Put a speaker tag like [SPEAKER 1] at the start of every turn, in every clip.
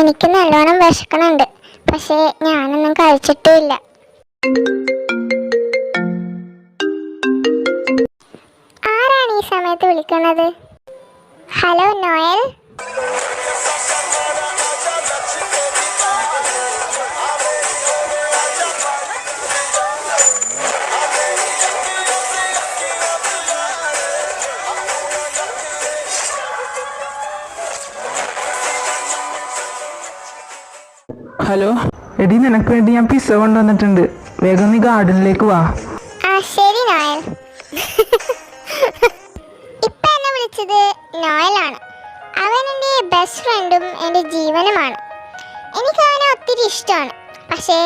[SPEAKER 1] എനിക്ക് നല്ലോണം വിശക്കണുണ്ട്, പക്ഷേ ഞാനൊന്നും കഴിച്ചിട്ടുമില്ല. ആരാണ് ഈ സമയത്ത് വിളിക്കുന്നത്? Hello Noel.
[SPEAKER 2] ഹലോ എടി, നിനക്ക് വേണ്ടി ഞാൻ പിസ്സ കൊണ്ടുവന്നിട്ടുണ്ട്. വേഗം നീ ഗാർഡനിലേക്ക് വാ.
[SPEAKER 1] ആ ശരി നോയൽ. ഇപ്പൊ എന്നെ വിളിച്ചത് നോയലാണ്. അവൻ എൻ്റെ ബെസ്റ്റ് ഫ്രണ്ടും എൻ്റെ ജീവനുമാണ്. എനിക്ക് അവനെ ഒത്തിരി ഇഷ്ടമാണ്, പക്ഷേ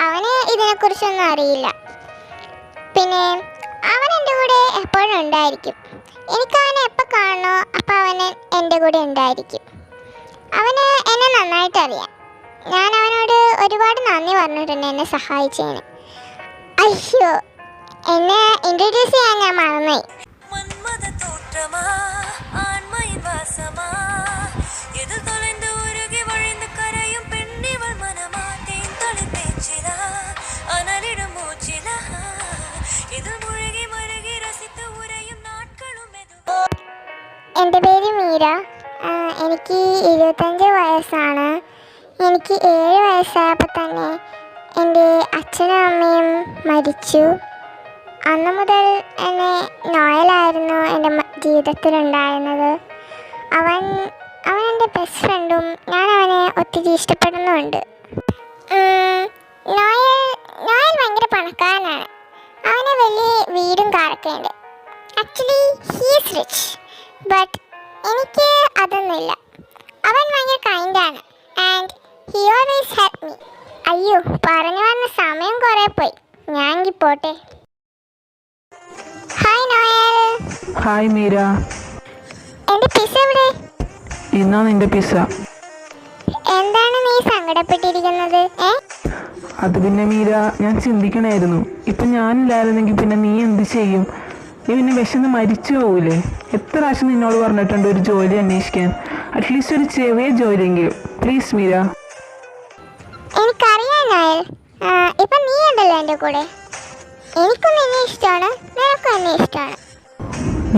[SPEAKER 1] അവന് ഇതിനെക്കുറിച്ചൊന്നും അറിയില്ല. പിന്നെ അവൻ എൻ്റെ കൂടെ എപ്പോഴും ഉണ്ടായിരിക്കും. എനിക്ക് അവനെ എപ്പോൾ കാണണോ അപ്പോൾ അവൻ എൻ്റെ കൂടെ ഉണ്ടായിരിക്കും. അവന് എന്നെ നന്നായിട്ടറിയാം. ഞാൻ അവനോട് ഒരുപാട് നന്ദി പറഞ്ഞിട്ടുണ്ട് എന്നെ സഹായിച്ചതിന്. അയ്യോ, എന്നെ ഇൻട്രൊഡ്യൂസ് ചെയ്യാൻ ഞാൻ മറന്നുപോയി. എൻ്റെ പേര് മീര. എനിക്ക് 25 വയസ്സാണ്. എനിക്ക് 7 വയസ്സായപ്പോൾ തന്നെ എൻ്റെ അച്ഛനും അമ്മയും മരിച്ചു. അന്ന് മുതൽ എന്നെ നോയലായിരുന്നു എൻ്റെ ജീവിതത്തിലുണ്ടായിരുന്നത്. അവൻ എൻ്റെ ബെസ്റ്റ് ഫ്രണ്ടും ഞാൻ അവനെ ഒത്തിരി ഇഷ്ടപ്പെടുന്നുമുണ്ട്. നോയൽ ഭയങ്കര പണക്കാരനാണ്. അവന് വലിയ വീടും കാറൊക്കെ ഉണ്ട്. ആക്ച്വലി ഹീസ് റിച്ച്, ബട്ട് എനിക്ക് അതൊന്നുമില്ല. അവൻ ഭയങ്കര കൈൻഡാണ് and he always help me. അയ്യോ, പറഞ്ഞു വന്ന സമയം കുറേ പോയി. ഞാൻ പോട്ടെ. Hi Noel.
[SPEAKER 2] ഹായ് മീര.
[SPEAKER 1] എൻ്റെ പിസ്സ എവിടെ?
[SPEAKER 2] ഇന്നാ നിന്റെ പിസ്സ.
[SPEAKER 1] എന്താണ് നീ സങ്കടപ്പെട്ടിരിക്കുന്നത്?
[SPEAKER 2] അത് പിന്നെ മീര, ഞാൻ ചിന്തിക്കണായിരുന്നു, ഇപ്പം ഞാനില്ലായിരുന്നെങ്കിൽ പിന്നെ നീ എന്ത് ചെയ്യും? നീ പിന്നെ വിശന്ന് മരിച്ചു പോകൂലേ? എത്ര പ്രാവശ്യം നിന്നോട് പറഞ്ഞിട്ടുണ്ട് ഒരു ജോലി അന്വേഷിക്കാൻ, അറ്റ്ലീസ്റ്റ് ഒരു ചെറിയ ജോലിയെങ്കിലും. പ്ലീസ് മീര.
[SPEAKER 1] എനിക്കറിയാം നോയൽ, ഇപ്പം നീ ഉണ്ടല്ലോ എൻ്റെ കൂടെ. എനിക്കും നിന്നെ ഇഷ്ടമാണ്, നിനക്കും എന്നെ ഇഷ്ടമാണ്.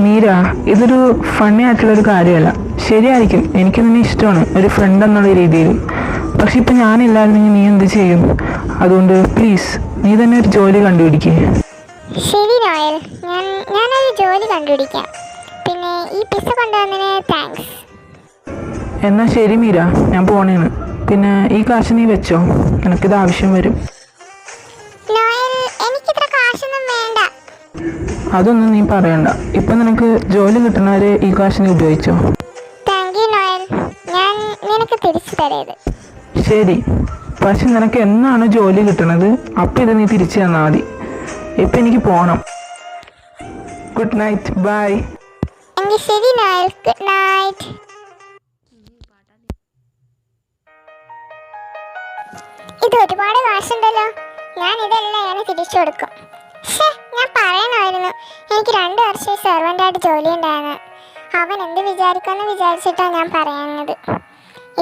[SPEAKER 2] മീര, ഇതൊരു ഫണ്ണി ആയിട്ടുള്ളൊരു കാര്യമല്ല. ശരിയായിരിക്കും, എനിക്ക് നിന്നെ ഇഷ്ടമാണ് ഒരു ഫ്രണ്ട് എന്നുള്ള രീതിയിൽ. പക്ഷെ ഇപ്പം ഞാനില്ലായിരുന്നെങ്കിൽ നീ എന്ത് ചെയ്യും? അതുകൊണ്ട് പ്ലീസ് നീ തന്നെ ഒരു ജോലി കണ്ടുപിടിക്കുക.
[SPEAKER 1] ശരി നോയൽ, ഞാനൊരു ജോലി കണ്ടുപിടിക്കാം. പിന്നെ ഈ പിസ്സ കൊണ്ടുവന്നതിന് താങ്ക്സ്.
[SPEAKER 2] എന്നാൽ ശരി മീര, ഞാൻ പോണേണ്. പിന്നെ ഈ കാശ് നീ വെച്ചോ, എനിക്കിത് ആവശ്യം വരും.
[SPEAKER 1] നോയൽ, എനിക്കിത്ര കാശൊന്നും വേണ്ട.
[SPEAKER 2] അതൊന്നും നീ പറയണ്ട. ഇപ്പം നിനക്ക് ജോലി കിട്ടുന്നവരെ ഈ കാശ് നീ ഉപയോഗിച്ചോ.
[SPEAKER 1] താങ്ക് യു നോയൽ, ഞാൻ നിനക്ക് തിരിച്ചു തരേത്.
[SPEAKER 2] ശരി, പക്ഷെ നിനക്ക് എന്നാണ് ജോലി കിട്ടണത് അപ്പം ഇത് നീ തിരിച്ചു തന്നാൽ മതി. ഇപ്പം എനിക്ക് പോകണം. Good night, bye.
[SPEAKER 1] എങ്കിൽ ശരി നോയൽ, ഗുഡ് നൈറ്റ്. ഇത് ഒരുപാട് കാശുണ്ടല്ലോ. ഞാൻ ഇതെല്ലാം തിരിച്ചു കൊടുക്കും. ഞാൻ പറയണമായിരുന്നു, എനിക്ക് 2 വർഷം സെർവൻ്റായിട്ട് ജോലി ഉണ്ടായിരുന്നു. അവൻ എന്ത് വിചാരിക്കുമെന്ന് വിചാരിച്ചിട്ടാണ് ഞാൻ പറയുന്നത്.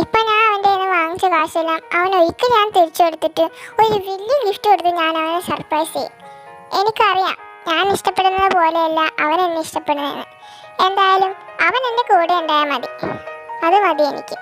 [SPEAKER 1] ഇപ്പം ഞാൻ അവൻ്റെ കയ്യിൽ നിന്ന് വാങ്ങിച്ച കാശെല്ലാം അവൻ ഒരിക്കൽ ഞാൻ തിരിച്ചു കൊടുത്തിട്ട് ഒരു വലിയ ഗിഫ്റ്റ് കൊടുത്ത് ഞാൻ അവനെ സർപ്രൈസ് ചെയ്യും. എനിക്കറിയാം, ഞാൻ ഇഷ്ടപ്പെടുന്നത് പോലെയല്ല അവൻ എന്നെ ഇഷ്ടപ്പെടുന്നതെന്ന്. എന്തായാലും അവൻ എൻ്റെ കൂടെ ഉണ്ടായാൽ മതി, അത് മതി എനിക്ക്.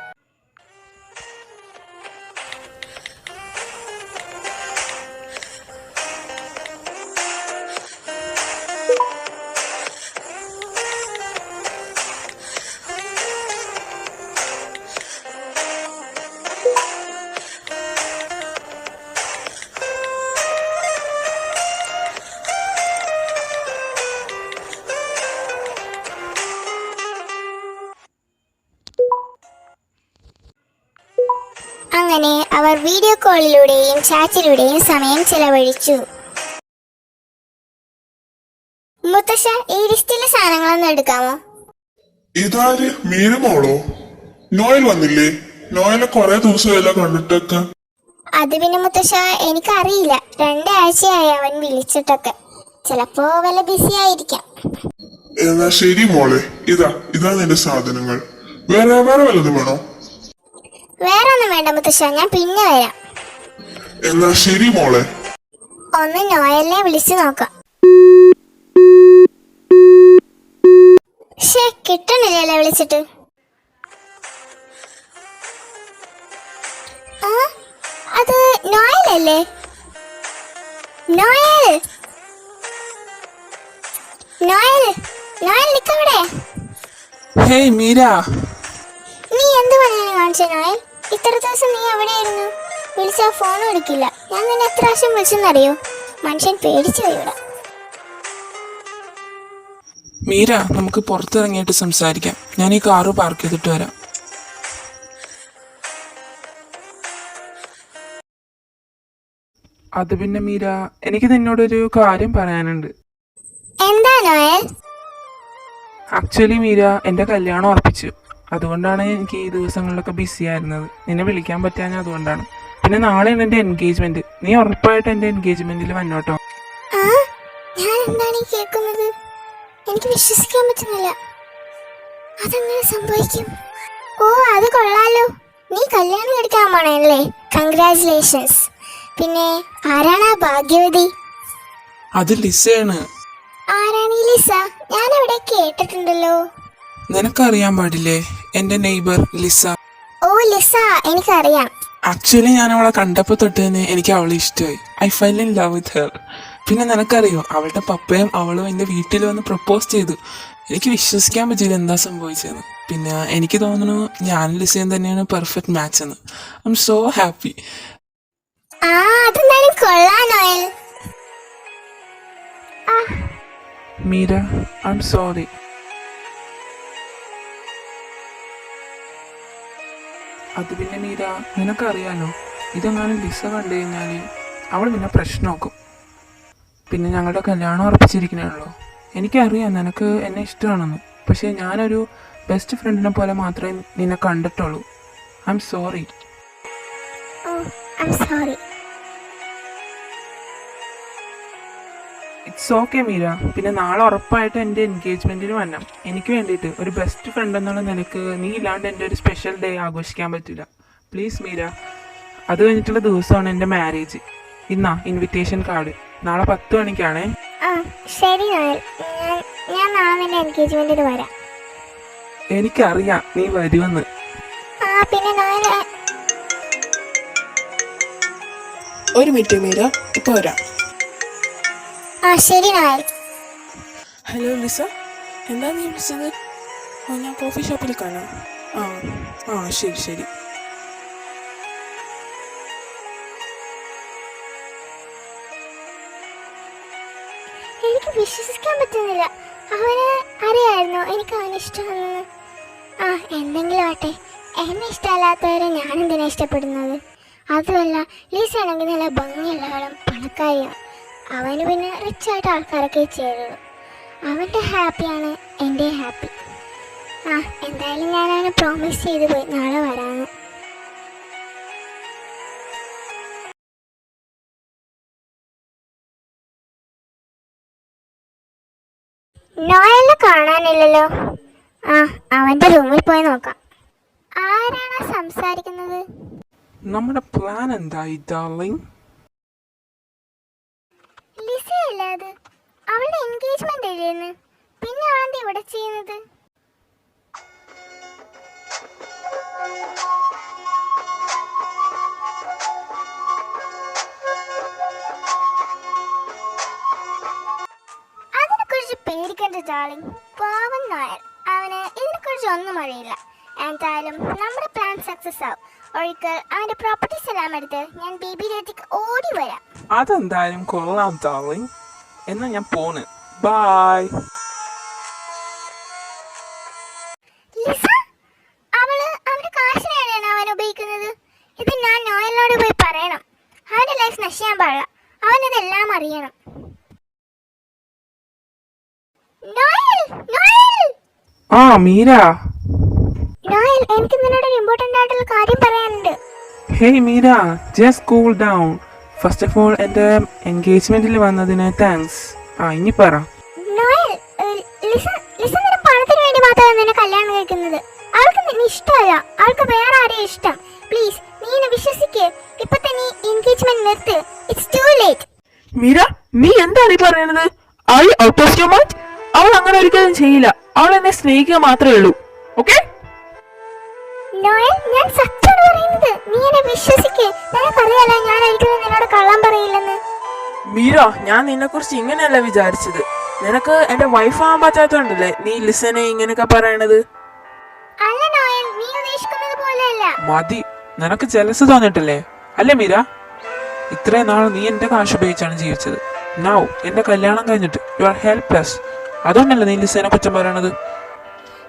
[SPEAKER 1] അങ്ങനെ അവർ വീഡിയോ കോളിലൂടെയും ചാറ്റിലൂടെയും സമയം ചെലവഴിച്ചു. മുത്തശ്ശ, ഈ ലിസ്റ്റിലെ സാധനങ്ങളൊന്നും എടുക്കാമോ?
[SPEAKER 3] ഇതാര്? മീരമോളോ? നോയൽ വന്നില്ലേ? നോയലെ കുറെ ദിവസമല്ല കണ്ടിട്ടൊക്കെ.
[SPEAKER 1] അത് പിന്നെ മുത്തശ്ശ, എനിക്കറിയില്ല. 2 ആഴ്ചയായി അവൻ വിളിച്ചിട്ടൊക്കെ. ചിലപ്പോ വല്ല ബിസി ആയിരിക്കാം.
[SPEAKER 3] എന്നാ ശരി മോളെ, ഇതാ നിന്റെ സാധനങ്ങൾ. വേറെ വല്ലതും വേണോ?
[SPEAKER 1] വേറെ ഒന്നും വേണ്ട മുത്തശ്ശ, ഞാൻ പിന്നെ വരാം.
[SPEAKER 3] എന്നാ ശരി മോളെ.
[SPEAKER 1] ഒന്ന് നോയലിനെ വിളിച്ചു നോക്കാം. കിട്ടണില്ലല്ലോ വിളിച്ചിട്ട്. ആ, അത് നോയലല്ലേ? നോയൽ, നോയൽ, നോയൽ നിക്കവിടെ?
[SPEAKER 2] ഹേയ് മീര,
[SPEAKER 1] നീ എന്ത് പണിയാണ് കാണിച്ച നോയൽ? ഇത്ര ദിവസം നീ എവിടെയായിരുന്നു? വിളിച്ചാൽ ഫോൺ എടുക്കില്ല. ഞാൻ നിന്നെ എത്ര പ്രാവശ്യം വിളിച്ചെന്നറിയോ? മനുഷ്യൻ പേടിച്ചു പോയിവിടെ.
[SPEAKER 2] മീര, നമുക്ക് പുറത്തിറങ്ങിയിട്ട് സംസാരിക്കാം. ഞാൻ ഈ കാറ് പാർക്ക് ചെയ്തിട്ട് വരാം. അത് പിന്നെ മീര, എനിക്ക് നിന്നോടൊരു കാര്യം പറയാനുണ്ട്.
[SPEAKER 1] എന്താ നോയൽ?
[SPEAKER 2] ആക്ച്വലി മീര, എൻ്റെ കല്യാണം ഉറപ്പിച്ചു. അതുകൊണ്ടാണ് എനിക്ക് ഈ ദിവസങ്ങളിലൊക്കെ ബിസി ആയിരുന്നത്. നിന്നെ വിളിക്കാൻ പറ്റാഞ്ഞ അതുകൊണ്ടാണ്. പിന്നെ നാളെയാണ് എൻ്റെ എൻഗേജ്മെന്റ്. നീ ഉറപ്പായിട്ട് എൻ്റെ എൻഗേജ്മെന്റിൽ വന്നോട്ടോ.
[SPEAKER 1] ആ, ഞാൻ എന്താണ് ഈ കേൾക്കുന്നത്? എനിക്ക് വിശ്വസിക്കാൻ പറ്റുന്നില്ല. അതെങ്ങനെ സംഭവിക്കും? ഓ, അത് കൊള്ളാലോ. നീ കല്യാണം കഴിക്കാൻ പോണല്ലേ? കൺഗ്രാറ്റുലേഷൻസ്. പിന്നെ ആരാണ് ആ ഭാഗ്യവതി?
[SPEAKER 2] അത് ലിസയാണ്.
[SPEAKER 1] ആരാണ് ഈ ലിസ? ഞാൻ അവിടെ കേട്ടിട്ടുണ്ടല്ലോ.
[SPEAKER 2] നിനക്കറിയാൻ പാടില്ലേ, എൻ്റെ നെയ്ബർ ലിസ.
[SPEAKER 1] ഓ ലിസ, എനിക്കറിയാം.
[SPEAKER 2] ആക്ച്വലി ഞാൻ അവളെ കണ്ടപ്പോൾ തൊട്ട് തന്നെ എനിക്ക് അവളെ ഇഷ്ടമായി. I fell in love with her. പിന്നെ നിനക്കറിയോ, അവളുടെ പപ്പയും അവളും എൻ്റെ വീട്ടിൽ വന്ന് പ്രപ്പോസ് ചെയ്തു. എനിക്ക് വിശ്വസിക്കാൻ പറ്റില്ല എന്താ സംഭവിച്ചതെന്ന്. പിന്നെ എനിക്ക് തോന്നുന്നു ഞാനും ലിസയും തന്നെയാണ് പെർഫെക്റ്റ് മാച്ച് എന്ന്. I M so happy.
[SPEAKER 1] ആ, അതെന്തായാലും കൊള്ളാം Noel.
[SPEAKER 2] Meera, I am sorry. അത് പിന്നെ മീര, നിനക്കറിയാലോ, ഇതെങ്ങാനും ലിസ കണ്ടു കഴിഞ്ഞാൽ അവൾ പിന്നെ പ്രശ്നമാക്കും. പിന്നെ ഞങ്ങളുടെ കല്യാണം ഉറപ്പിച്ചിരിക്കണല്ലോ. എനിക്കറിയാം നിനക്ക് എന്നെ ഇഷ്ടമാണെന്ന്. പക്ഷേ ഞാനൊരു ബെസ്റ്റ് ഫ്രണ്ടിനെ പോലെ മാത്രമേ നിന്നെ കണ്ടിട്ടുള്ളൂ. I M sorry.
[SPEAKER 1] Oh, I M sorry.
[SPEAKER 2] It's okay Meera. പിന്നെ നാളെ ഉറപ്പായിട്ട് എൻ്റെ എൻഗേജ്മെൻറ്റിന് വരണം. എനിക്ക് വേണ്ടിയിട്ട് ഒരു ബെസ്റ്റ് ഫ്രണ്ട് എന്നുള്ള നിനക്ക് നീ ഇല്ലാണ്ട് എൻ്റെ ഒരു സ്പെഷ്യൽ ഡേ ആഘോഷിക്കാൻ പറ്റില്ല. പ്ലീസ് മീര. അത് കഴിഞ്ഞിട്ടുള്ള ദിവസമാണ് എൻ്റെ മാരേജ്. ഇന്നാ ഇൻവിറ്റേഷൻ കാർഡ്. നാളെ 10 മണിക്കാണേ.
[SPEAKER 1] ആ ശരി നോയൽ, ഞാൻ നാളെ നിന്റെ എൻഗേജ്മെന്റിന് വരാം.
[SPEAKER 2] എനിക്കറിയാം നീ വരുമെന്ന്.
[SPEAKER 1] ആ പിന്നെ നോയൽ,
[SPEAKER 2] ഒരു മിനിറ്റ് മീര, ഇപ്പോൾ വരാം.
[SPEAKER 1] ആ ശരി നോയൽ.
[SPEAKER 2] ഹലോ ലിസ, എന്താ നീ വിളിച്ചത്? ഞാൻ കോഫി ഷോപ്പിൽ കാണാം. ആ ശരി ശരി.
[SPEAKER 1] എനിക്ക് വിശ്വസിക്കാൻ പറ്റുന്നില്ല. അവന് അറിയായിരുന്നു എനിക്ക് അവനെ ഇഷ്ടമാണെന്ന്. ആ എന്തെങ്കിലും ആട്ടെ, എന്നെ ഇഷ്ടമല്ലാത്തവരെ ഞാനെന്തിനാ ഇഷ്ടപ്പെടുന്നത്? അതുമല്ല, ലീസ ആണെങ്കിൽ നല്ല ഭംഗിയുള്ളവളും പണക്കാരിയാണ്. അവന് പിന്നെ റിച്ചായിട്ട് ആൾക്കാരൊക്കെ ചേരുള്ളൂ. അവൻ്റെ ഹാപ്പിയാണ് എൻ്റെ ഹാപ്പി. ആ എന്തായാലും ഞാൻ അവനെ പ്രോമിസ് ചെയ്തു പോയി നാളെ വരാമെന്ന്. നോയലിനെ കാണാനില്ലല്ലോ. ആ അവൻ്റെ റൂമിൽ പോയി നോക്കാം. ആരാണ് സംസാരിക്കുന്നത്?
[SPEAKER 2] നമ്മുടെ പ്ലാൻ എന്തായി ഡാർലിംഗ്?
[SPEAKER 1] ലിസയല്ലേ അത്? അവളുടെ എൻഗേജ്മെന്റ് അല്ലേന്ന്? പിന്നെ അവളെന്താ ഇവിടെ ചെയ്യുന്നത്? അതിനെക്കുറിച്ച് പേടിക്കേണ്ട ഡാർലിംഗ്. പാവം നോയൽ, അവന് ഇതിനെക്കുറിച്ച് ഒന്നും അറിയില്ല. എന്തായാലും നമ്മുടെ പ്ലാൻ സക്സസ് ആവും. ഒരിക്കൽ അവന്റെ പ്രോപ്പർട്ടീസ് എല്ലാം എടുത്ത് ഞാൻ ബേബിയിലേക്ക് ഓടി വരാം.
[SPEAKER 2] അതെന്തായാലും കൊള്ളാം ഡാർലിംഗ്. എന്നാ ഞാൻ പോണ്. ബൈ.
[SPEAKER 1] ലിസ, അവന്റെ കാശിനാണ് അവൻ ഉപയോഗിക്കുന്നത്. ഇത് ഞാൻ നോയലിനോട് പോയി പറയണം. അവന്റെ ലൈഫ് നശിക്കാൻ പാടില്ല. അവനിതെല്ലാം അറിയണം. നോയൽ, നോയൽ,
[SPEAKER 2] ആ മീര.
[SPEAKER 1] നോയൽ, എനിക്ക് നിന്നോട് ഇമ്പോർട്ടൻ്റ് ആയിട്ടുള്ള കാര്യം പറയാനുണ്ട്.
[SPEAKER 2] Hey Meera, just cool down. First of all എൻ്റെ എൻഗേജ്മെൻറ്റിൽ വന്നതിന് താങ്ക്സ്. ഇനി പറ.
[SPEAKER 1] നോയൽ, ലിസ നിന്റെ പണത്തിന് വേണ്ടി മാത്രമാണ് നിന്നെ കല്യാണം കഴിക്കുന്നത്. അവൾക്ക് നിന്നെ ഇഷ്ടമല്ല, അവൾക്ക് വേറെ ആരെയും ഇഷ്ടം. പ്ലീസ് നീ എന്നെ വിശ്വസിക്ക്. ഇപ്പൊ തന്നെ എൻഗേജ്മെന്റ് നിർത്ത്. It's to late.
[SPEAKER 2] മീര, നീ എന്താണ് ഈ പറയുന്നത്? I out of your mind? അവൾ അങ്ങനെ ഒരിക്കലും ചെയ്യില്ല. അവൾ എന്നെ സ്നേഹിക്കുക മാത്രമേ ഉള്ളൂ. ഓക്കെ
[SPEAKER 1] നോയൽ, ഞാൻ സത്യമാണ് പറയുന്നത്. നീ എന്നെ വിശ്വസിക്ക്. നിനക്കറിയാലോ ഞാൻ ഒരിക്കലും നിന്നോട് കള്ളം പറയില്ലെന്ന്.
[SPEAKER 2] മീര, ഞാൻ നിന്നെ കുറിച്ച് ഇങ്ങനെയല്ല വിചാരിച്ചത്. നിനക്ക് എന്റെ വൈഫ് ആവാൻ പറ്റാത്തോണ്ടല്ലേ നീ ലിസനെ ഇങ്ങനെയൊക്കെ പറയണത്.
[SPEAKER 1] അല്ല നോയൽ, നീ ഉദ്ദേശിക്കുന്നത് പോലെയല്ല.
[SPEAKER 2] മതി, നിനക്ക് ജലസ് തോന്നിട്ടില്ലേ? അല്ലേ മീര? ഇത്രയും നാൾ നീ എന്റെ കാശ് ഉപയോഗിച്ചാണ് ജീവിച്ചത്. നൗ എന്റെ കല്യാണം കഴിഞ്ഞിട്ട് യു ആർ ഹെൽപ്ലെസ്. അതുകൊണ്ടല്ലേ നീ ലിസനെ കുറ്റം പറയണത്?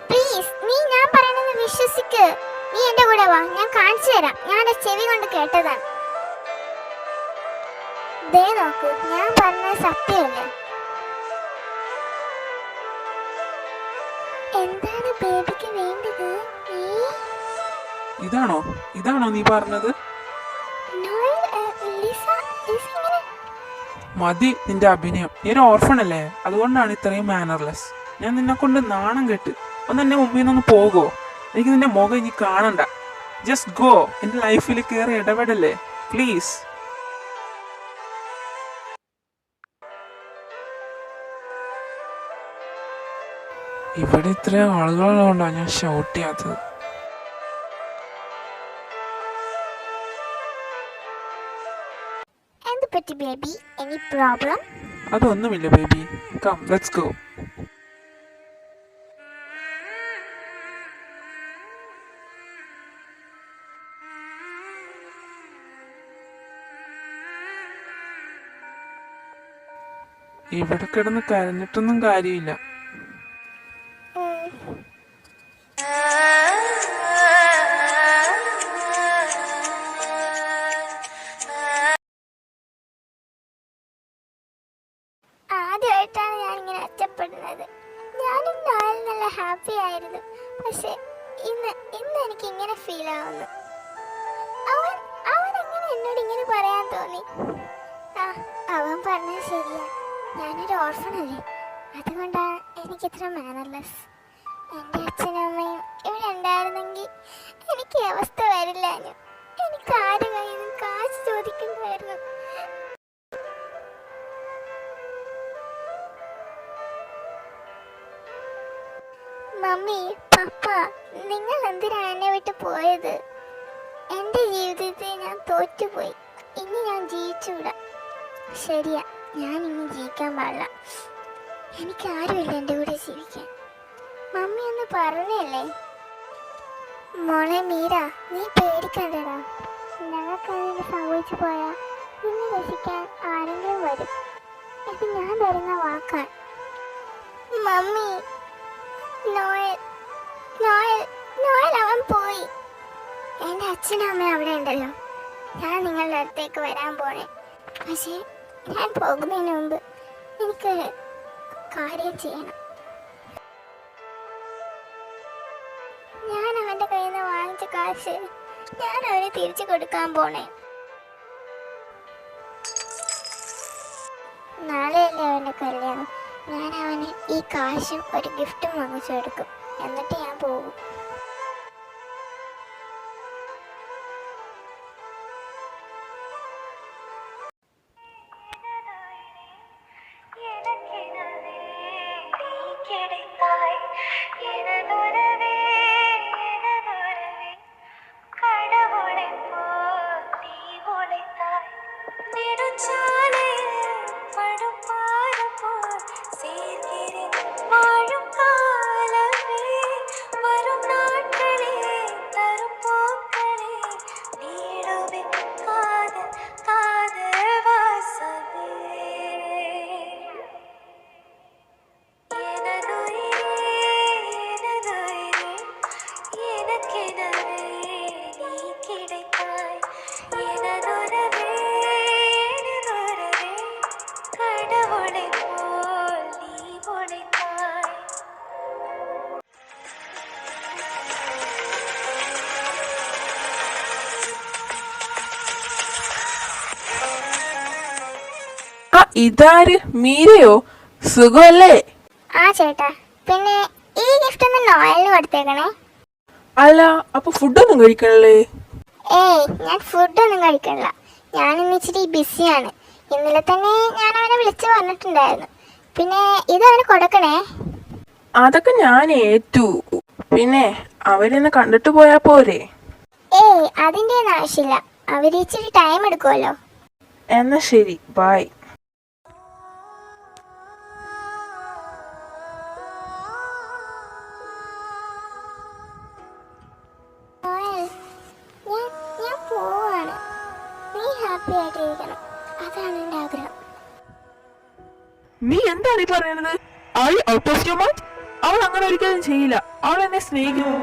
[SPEAKER 1] പ്ലീസ് നീ ഞാൻ പറയുന്നത് വിശ്വസിക്ക്. നീ എന്റെ കൂടെ വാ, ഞാൻ കാണിച്ചു തരാം. ഞാൻ എന്റെ ചെവി കൊണ്ട് കേട്ടതാണ്. ദേ നോക്ക്, ഞാൻ പറഞ്ഞത് സത്യമല്ലേ? എന്താണ് ബേബിക്ക് വേണ്ടത്?
[SPEAKER 2] ഇതാണോ നീ പറഞ്ഞത്? മതി നിന്റെ അഭിനയം. നീ ഒരു ഓർഫൺ അല്ലേ, അതുകൊണ്ടാണ് ഇത്രയും മാനർലെസ്. ഞാൻ നിന്നെ കൊണ്ട് നാണം കെട്ട്. ഒന്ന് എന്റെ മുമ്പിൽ നിന്നൊന്ന് പോകോ? എനിക്ക് നിന്റെ മുഖം ഇനി കാണണ്ട. Just go. എന്റെ ലൈഫിൽ കയറി ഇടപെടല്ലേ പ്ലീസ്. ഇവിടെ ഇത്രയും ആളുകളുള്ളതുകൊണ്ടാണ് ഞാൻ ഷൗട്ട് ചെയ്യാത്തത്.
[SPEAKER 1] എന്ത് പറ്റി ബേബി? Any problem?
[SPEAKER 2] അതൊന്നുമില്ല ബേബി. Come let's go. ഇവിടെ കിടന്ന് കരഞ്ഞിട്ടൊന്നും കാര്യമില്ല.
[SPEAKER 1] ആദ്യമായിട്ടാണ് ഞാൻ ഇങ്ങനെ ഒറ്റപ്പെടുന്നത്. ഞാനും നോയൽ നല്ല ഹാപ്പി ആയിരുന്നു. പക്ഷെ ഇന്ന് എനിക്ക് ഇങ്ങനെ ഫീൽ ആവുന്നു. അവൻ എങ്ങനെ എന്നോട് ഇങ്ങനെ പറയാൻ തോന്നി? അവൻ പറഞ്ഞത് ശരിയാ. ഞാനൊരു ഓർഫണല്ലേ, അതുകൊണ്ടാണ് എനിക്കിത്ര മാനർലെസ്. എൻ്റെ അച്ഛനും അമ്മയും ഇവിടെ ഉണ്ടായിരുന്നെങ്കിൽ എനിക്ക് ഈ അവസ്ഥ വരില്ല. എനിക്ക് ആര് കയ്യിൽ നിന്നും കാശ് ചോദിക്കണ്ടായിരുന്നു. മമ്മി, പപ്പ, നിങ്ങൾ എന്തിനാണ് എന്നെ വിട്ട് പോയത്? എൻ്റെ ജീവിതത്തിൽ ഞാൻ തോറ്റുപോയി. ഇനി ഞാൻ ജീവിച്ചുകൂടാ. ശരിയാ, ഞാൻ ഇനി ജീവിക്കാൻ പാടില്ല. എനിക്ക് ആരുമില്ല എൻ്റെ കൂടെ ജീവിക്കാൻ. മമ്മി ഒന്ന് പറഞ്ഞല്ലേ? മോളെ മീര, നീ പേടിക്കണ്ടടാ. ഞങ്ങൾക്ക് അതിന് സംഭവിച്ചു പോയാൽ നിന്നെ രക്ഷിക്കാൻ ആരെങ്കിലും വരും. ഇത് ഞാൻ തരുന്ന വാക്കാണ്. മമ്മി, നോയൽ അവൻ പോയി. എൻ്റെ അച്ഛനും അമ്മയും അവിടെ ഉണ്ടല്ലോ. ഞാൻ നിങ്ങളുടെ അടുത്തേക്ക് വരാൻ പോണേ. പക്ഷേ ഞാൻ പോകുന്നതിന് മുമ്പ് എനിക്കൊരു കാര്യം ചെയ്യണം. ഞാൻ അവൻ്റെ കയ്യിൽ നിന്ന് വാങ്ങിച്ച കാശ് ഞാൻ അവന് തിരിച്ചു കൊടുക്കാൻ പോണേ. നാളെയല്ലേ അവൻ്റെ കല്യാണം. ഞാൻ അവന് ഈ കാശും ഒരു ഗിഫ്റ്റും വാങ്ങിച്ചു കൊടുക്കും. എന്നിട്ട് ഞാൻ പോകും.
[SPEAKER 2] ഇതാര്? മീരയോ? സുഖമല്ലേ?
[SPEAKER 1] ആ ചേട്ടാ, പിന്നെ ഈ ഗിഫ്റ്റ് ഒന്ന് നോയലിന് കൊടുത്തേക്കണേ.
[SPEAKER 2] അല്ല, അപ്പൊ ഫുഡൊന്നും കഴിക്കണല്ലേ?
[SPEAKER 1] ഏയ് ഞാൻ ഫുഡൊന്നും കഴിക്കണില്ല. ഞാൻ ഇന്ന് ഇച്ചിരി ബിസിയാണ്. ഇന്നലെ തന്നെ ഞാൻ അവനെ വിളിച്ചു പറഞ്ഞിട്ടുണ്ടായിരുന്നു. പിന്നെ ഇത് അവന് കൊടുക്കണേ.
[SPEAKER 2] അതൊക്കെ ഞാൻ ഏറ്റു. പിന്നെ അവരെന്ന് കണ്ടിട്ട് പോയാ പോരെ?
[SPEAKER 1] ഏയ് അതിൻ്റെ ഒന്നും ആവശ്യമില്ല. അവർ ഇച്ചിരി ടൈം എടുക്കുമല്ലോ.
[SPEAKER 2] എന്നാ ശരി, ബൈ.
[SPEAKER 1] നോയൽ, ഞാൻ പോവാണ്. നീ ഹാപ്പി ആയിട്ടിരിക്കണം, അതാണ് എൻ്റെ ആഗ്രഹം.
[SPEAKER 2] നീ എന്താണ് ഈ പറയണത്? I out of your mind? അവൾ അങ്ങനെ ഒരിക്കലും ചെയ്യില്ല. അവൾ എന്നെ സ്നേഹിക്കുന്നു.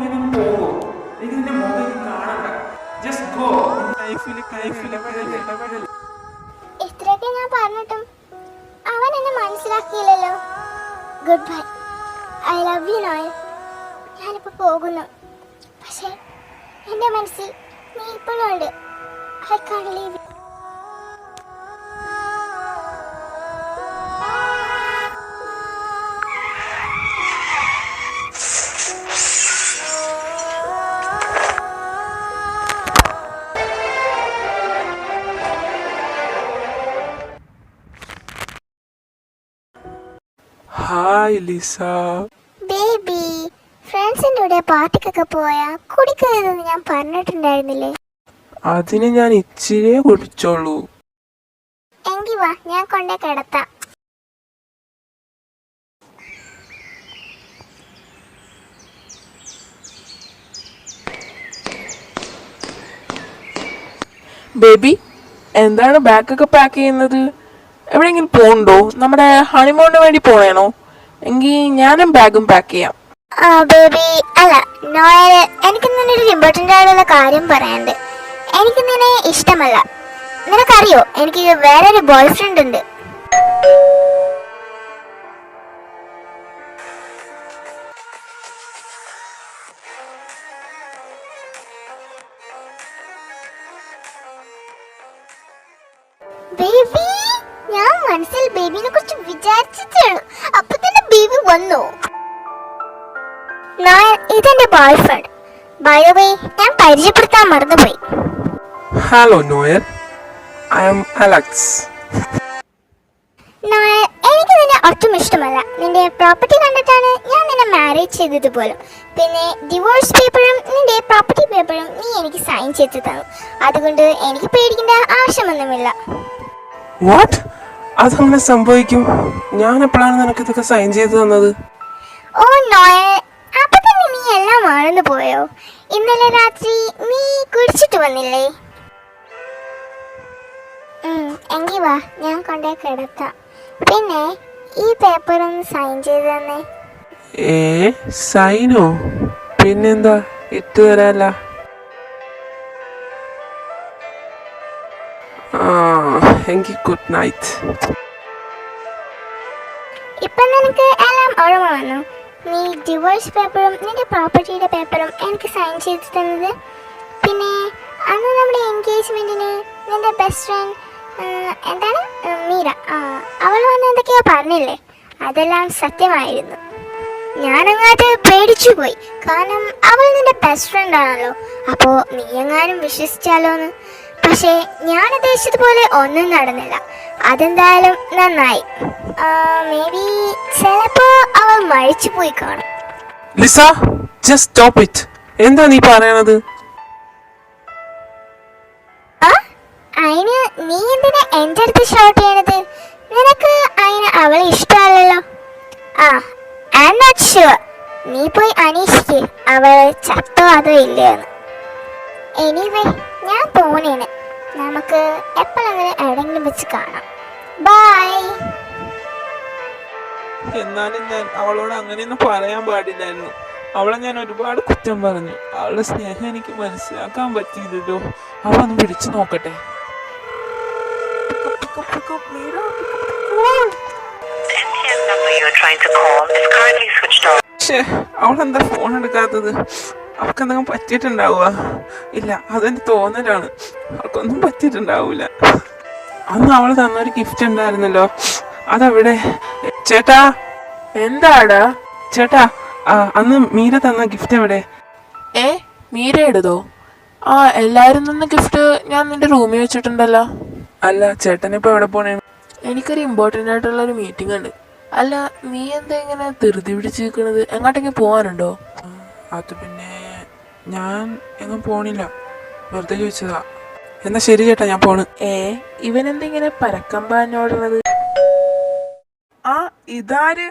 [SPEAKER 1] ഇത്രയൊക്കെ ഞാൻ പറഞ്ഞിട്ടും അവൻ എന്നെ മനസ്സിലാക്കിയില്ലല്ലോ. Good bye. I love you Noel. ഞാനിപ്പോൾ പോകുന്നു. പക്ഷേ എൻ്റെ മനസ്സിൽ നീ ഇപ്പോഴും ഉണ്ട്. I can't leave you.
[SPEAKER 2] Hi Lisa.
[SPEAKER 1] Baby, ഫ്രണ്ട്സിൻ്റെ കൂടെ പാർട്ടിക്കൊക്കെ പോയാ കുടിക്കരുതെന്ന് ഞാൻ പറഞ്ഞിട്ടുണ്ടായിരുന്നില്ലേ?
[SPEAKER 2] അതിന് ഞാൻ ഇച്ചിരിയേ കുടിച്ചോളൂ.
[SPEAKER 1] എങ്കി വാ, ഞാൻ കൊണ്ടേ കിടത്താം.
[SPEAKER 2] ബേബി, എന്താണ് ബാഗൊക്കെ പാക്ക് ചെയ്യുന്നത്? എവിടെയെങ്കിലും പോകണ്ടോ? നമ്മുടെ ഹണിമൂണിന് വേണ്ടി പോണേണോ? എങ്കിൽ ഞാനും ബാഗും പാക്ക് ചെയ്യാം.
[SPEAKER 1] ബേബി, അല്ല നോയൽ, എനിക്ക് നിന്നൊരു ഇമ്പോർട്ടൻ്റ് ആയിട്ടുള്ള കാര്യം പറയാനുണ്ട്. എനിക്ക് നിന്നെ ഇഷ്ടമല്ല. നിനക്കറിയോ, എനിക്ക് വേറൊരു ബോയ് ഫ്രണ്ട് ഉണ്ട്. ബേബി, ഞാൻ മനസ്സിൽ ബേബിനെ കുറിച്ച് വിചാരിച്ചിട്ടാണ്. അപ്പൊ തന്നെ ബേബി വന്നു. ഇതെന്റെ boyfriend. By the way, ഞാൻ പരിചയപ്പെടുത്താൻ മറന്നുപോയി.
[SPEAKER 2] Hello Noel, I am Alex.
[SPEAKER 1] Noel, എനിക്ക് നിന്നെ ഒട്ടും ഇഷ്ടമല്ല. നിന്റെ പ്രോപ്പർട്ടി കണ്ടിട്ടാണ് ഞാൻ നിന്നെ മാരേജ് ചെയ്തത് പോലും. പിന്നെ ഡിവോഴ്സ് പേപ്പറും നിന്റെ പ്രോപ്പർട്ടി പേപ്പറും നീ എനിക്ക് സൈൻ ചെയ്ത് തന്നു. അതുകൊണ്ട് എനിക്ക് പേടിക്കേണ്ട ആവശ്യമൊന്നുമില്ല.
[SPEAKER 2] വാട്ട്? അതങ്ങനെ സംഭവിക്കും? ഞാൻ എപ്പോഴാണ് നിനക്ക് ഇതൊക്കെ സൈൻ ചെയ്ത് തന്നത്?
[SPEAKER 1] ഓ നോയൽ, അപ്പൊ തന്നെ നീ എല്ലാം മറന്നു പോയോ? ഇന്നലെ രാത്രി നീ കുടിച്ചിട്ട് വന്നില്ലേ? എങ്കി വാ, ഞാൻ കൊണ്ടേ കിടത്താം. പിന്നെ ഈ പേപ്പർ ഒന്ന് സൈൻ ചെയ്ത് തന്നെ.
[SPEAKER 2] സൈനോ? പിന്നെന്താ, ഇട്ട് തരാല്ല. എങ്കിൽ ഗുഡ് നൈറ്റ്.
[SPEAKER 1] ഇപ്പൊ നിനക്ക് എല്ലാം ഓർമ്മ വന്നു. നീ ഡിവോഴ്സ് പേപ്പറും നിന്റെ പ്രോപ്പർട്ടിയുടെ പേപ്പറും എനിക്ക് സൈൻ ചെയ്ത് തന്നത്. പിന്നെ അന്ന് നമ്മുടെ എൻഗേജ്മെന്റിന് നിന്റെ ബെസ്റ്റ് ഫ്രണ്ട് എന്താണ് മീര, അവൾ വന്ന് എന്തൊക്കെയോ പറഞ്ഞില്ലേ? അതെല്ലാം സത്യമായിരുന്നു. ഞാനങ്ങാട്ട് പേടിച്ചു പോയി. കാരണം അവൾ നിന്റെ ബെസ്റ്റ് ഫ്രണ്ട് ആണല്ലോ. അപ്പോൾ നീ എങ്ങാനും വിശ്വസിച്ചാലോന്ന്. പക്ഷേ ഞാൻ ഉദ്ദേശിച്ചതുപോലെ ഒന്നും നടന്നില്ല. അതെന്തായാലും നന്നായി. മേ ബി ചിലപ്പോ അവൾ മരിച്ചു പോയി കാണും.
[SPEAKER 2] Lisa, just stop it. എന്താ നീ പറയണത്?
[SPEAKER 1] അതിന് നീ എന്തിനാ എൻ്റെ അടുത്ത് ഷൗട്ട് ചെയ്യണത്? നിനക്ക് അതിന് അവളെ ഇഷ്ടമല്ലല്ലോ. I am not sure. നീ പോയി അന്വേഷിക്ക് അവൾ ചത്തോ അതോ ഇല്ലയോന്ന്. എനിവേ, ഞാൻ പോണേന്. നമുക്ക് എപ്പോഴെങ്കിലും എവിടെയെങ്കിലും വെച്ച് കാണാം. ബൈ.
[SPEAKER 2] എന്നാലും ഞാൻ അവളോട് അങ്ങനെയൊന്നും പറയാൻ പാടില്ലായിരുന്നു. അവളെ ഞാൻ ഒരുപാട് കുറ്റം പറഞ്ഞു. അവളുടെ സ്നേഹം എനിക്ക് മനസ്സിലാക്കാൻ പറ്റിയില്ലല്ലോ. അവളൊന്ന് വിളിച്ചു നോക്കട്ടെ. അവളെന്താ ഫോൺ എടുക്കാത്തത്? അവൾക്ക് എന്തെങ്കിലും പറ്റിയിട്ടുണ്ടാവുക? ഇല്ല, അതെന്റെ തോന്നലാണ്. അവൾക്കൊന്നും പറ്റിയിട്ടുണ്ടാവൂല. അന്ന് അവൾ തന്നൊരു ഗിഫ്റ്റ് ഉണ്ടായിരുന്നല്ലോ, അതവിടെ. ചേട്ടാ, എന്താടാ? ചേട്ടാ, അന്ന് മീര തന്ന ഗിഫ്റ്റ് എവിടെ?
[SPEAKER 4] മീര എടുതോ? ആ, എല്ലാവരും നിന്ന് ഗിഫ്റ്റ് ഞാൻ നിന്റെ റൂമിൽ വെച്ചിട്ടുണ്ടല്ലോ.
[SPEAKER 2] അല്ല ചേട്ടൻ ഇപ്പൊ എവിടെ പോണേ?
[SPEAKER 4] എനിക്കൊരു ഇമ്പോർട്ടൻ്റ് ആയിട്ടുള്ളൊരു മീറ്റിംഗ് ഉണ്ട്. അല്ല, നീ എന്താ ഇങ്ങനെ ധൃതി പിടിച്ച് നിൽക്കണത്? എങ്ങോട്ടെങ്കിലും പോകാനുണ്ടോ?
[SPEAKER 2] അത് പിന്നെ ഞാൻ എങ്ങും പോണില്ല, വെറുതെ ചോദിച്ചതാ. എന്നാ ശരി ചേട്ടാ, ഞാൻ പോണ്.
[SPEAKER 4] ഇവനെന്തിങ്ങനെ പരക്കം പാഞ്ഞോടുന്നത്?
[SPEAKER 2] ആ, ഇതാര്?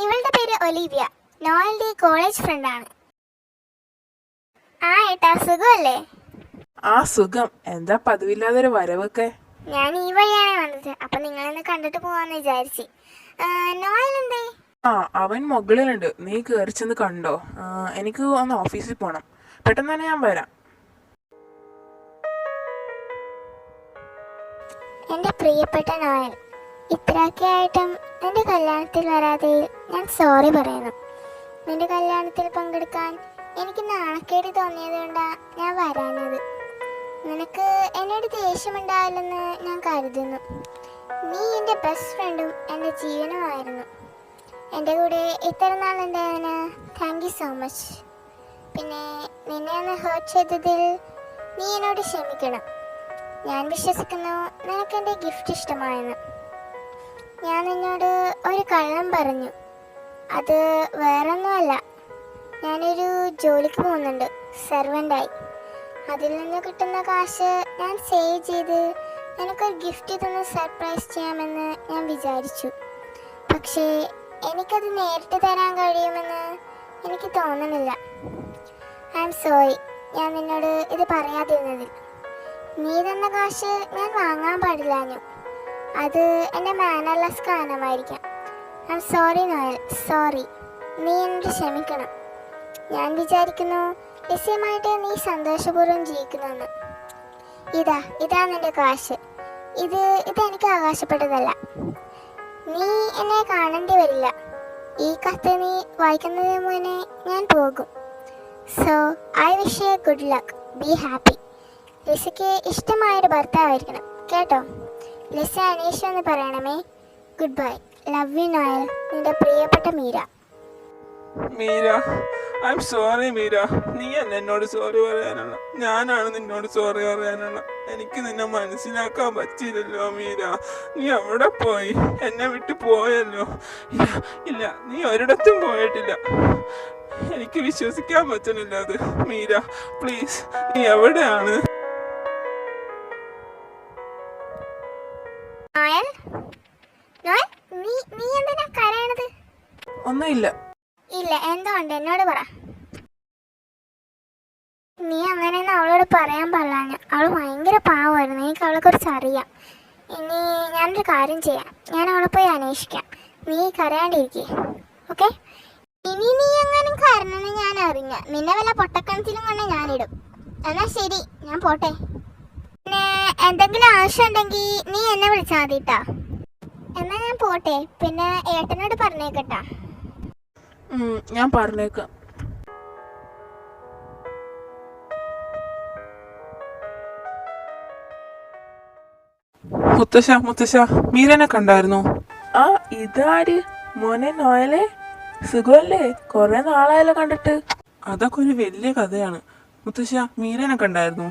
[SPEAKER 1] ഇവളുടെ പേര് ഒലീവിയ, നോയലിന്റെ കോളേജ് ഫ്രണ്ടാണ്. ആ ഏട്ടാ, സുഖമല്ലേ?
[SPEAKER 4] ആ, സുഖം. എന്താ പതിവില്ലാതൊരു വരവൊക്കെ?
[SPEAKER 1] ഞാൻ ഈ വഴിയാണ് വന്നത്, അപ്പൊ നിങ്ങളെന്ന് കണ്ടിട്ട് പോവാന്ന് വിചാരിച്ചു. നോയൽ എന്തേ?
[SPEAKER 4] ആ, അവൻ മുകളിലുണ്ട്. നീ കയറി ചെന്ന് കണ്ടോ? എനിക്ക് ഒന്ന് ഓഫീസിൽ പോകണം. പെട്ടെന്ന് തന്നെ ഞാൻ വരാം.
[SPEAKER 1] എൻ്റെ പ്രിയപ്പെട്ട നോയൽ, ഇത്രയൊക്കെ ആയിട്ടും നിന്റെ കല്യാണത്തിൽ വരാതെ ഞാൻ സോറി പറയുന്നു. നിന്റെ കല്യാണത്തിൽ പങ്കെടുക്കാൻ എനിക്ക് നാണക്കേട് തോന്നിയത് കൊണ്ടാണ് ഞാൻ വരാഞ്ഞത്. നിനക്ക് എന്നോട് ദേഷ്യമുണ്ടാവില്ലെന്ന് ഞാൻ കരുതുന്നു. നീ എൻ്റെ ബെസ്റ്റ് ഫ്രണ്ടും എൻ്റെ ജീവനുമായിരുന്നു. എൻ്റെ കൂടെ ഇത്ര നാളുണ്ടായതിന് താങ്ക് യു സോ മച്ച്. പിന്നെ നിന്നെ ഒന്ന് ഹേർട്ട് ചെയ്തതിൽ നീ എന്നോട് ക്ഷമിക്കണം. ഞാൻ വിശ്വസിക്കുന്നു നിനക്ക് എൻ്റെ ഗിഫ്റ്റ് ഇഷ്ടമായെന്ന്. ഞാൻ നിന്നോട് ഒരു കള്ളം പറഞ്ഞു. അത് വേറൊന്നുമല്ല, ഞാനൊരു ജോലിക്ക് പോകുന്നുണ്ട്, സെർവൻ്റായി. അതിൽ നിന്ന് കിട്ടുന്ന കാശ് ഞാൻ സേവ് ചെയ്ത് നിനക്കൊരു ഗിഫ്റ്റ് തന്ന് സർപ്രൈസ് ചെയ്യാമെന്ന് ഞാൻ വിചാരിച്ചു. പക്ഷേ എനിക്കത് നേരിട്ട് തരാൻ കഴിയുമെന്ന് എനിക്ക് തോന്നുന്നില്ല. ഐ ആം സോറി ഞാൻ നിന്നോട് ഇത് പറയാതിരുന്നതിൽ. നീ തന്ന കാശ് ഞാൻ വാങ്ങാൻ പാടില്ലാഞ്ഞു. അത് എൻ്റെ മാനർലെസ് കാരണമായിരിക്കാം. I am sorry Noel, sorry. നീ എന്നോട് ക്ഷമിക്കണം. ഞാൻ വിചാരിക്കുന്നു ലിസിയുമായിട്ട് നീ സന്തോഷപൂർവ്വം ജീവിക്കുന്നെന്ന്. ഇതാ നിന്റെ കാശ്. ഇതെനിക്ക് അവകാശപ്പെട്ടതല്ല. നീ എന്നെ കാണേണ്ടി വരില്ല. ഈ കത്ത് നീ വായിക്കുന്നതിന് മുന്നേ ഞാൻ പോകും. So I wish you good luck, be happy. ലിസയ്ക്ക് ഇഷ്ടമായൊരു ഭർത്താവായിരിക്കണം കേട്ടോ. ലിസ അനീഷ് എന്ന് പറയണമേ. Good bye, love you Noel. നിന്റെ പ്രിയപ്പെട്ട Meera.
[SPEAKER 2] Meera, I M sorry Meera. നീ അല്ല എന്നോട് സോറി പറയാനുള്ള, ഞാനാണ് നിന്നോട് സോറി പറയാനുള്ള. എനിക്ക് നിന്നെ മനസ്സിലാക്കാൻ പറ്റിയില്ലല്ലോ മീര. നീ എവിടെ പോയി? എന്നെ വിട്ട് പോയല്ലോ. ഇല്ല, നീ ഒരിടത്തും പോയിട്ടില്ല. എനിക്ക് വിശ്വസിക്കാൻ പറ്റുന്നില്ല അത്. മീര പ്ലീസ്, നീ എവിടെയാണ്?
[SPEAKER 1] നോയൽ, നോയൽ, നീ എന്തിനാ കരയണത്?
[SPEAKER 4] ഒന്നുമില്ല.
[SPEAKER 1] ഇല്ല, എന്തുകൊണ്ട് എന്നോട് പറ. നീ അങ്ങനെയൊന്നും അവളോട് പറയാൻ പാടില്ല. അവൾ ഭയങ്കര പാവമായിരുന്നു, എനിക്ക് അവളെ കുറിച്ച് അറിയാം. ഇനി ഞാനൊരു കാര്യം ചെയ്യാം, ഞാൻ അവളെ പോയി അന്വേഷിക്കാം. നീ കരയാണ്ടിരിക്കേ, ഓക്കെ? ഇനി നീ എങ്ങാനും കരണമെന്ന് ഞാൻ അറിഞ്ഞ നിന്നെ വല്ല പൊട്ടക്കണത്തിലും കൊണ്ട് ഞാനിടും. എന്നാ ശരി, ഞാൻ പോട്ടെ. പിന്നെ എന്തെങ്കിലും ആവശ്യം ഉണ്ടെങ്കിൽ നീ എന്നെ വിളിച്ചാൽ മതി കേട്ടാ. എന്നാ ഞാൻ പോട്ടെ. പിന്നെ ഏട്ടനോട് പറഞ്ഞേക്കട്ടാ.
[SPEAKER 4] ഞാൻ പറഞ്ഞേക്കാം.
[SPEAKER 2] മുത്തശ്ശ, മീരനെ കണ്ടായിരുന്നു?
[SPEAKER 4] ആ, ഇതാര്? മോനെ നോയലെ, സുഖമല്ലേ? കുറെ നാളായല്ലോ കണ്ടിട്ട്.
[SPEAKER 2] അതൊക്കെ ഒരു വലിയ കഥയാണ്. മുത്തശ്ശ, മീരനെ കണ്ടായിരുന്നു?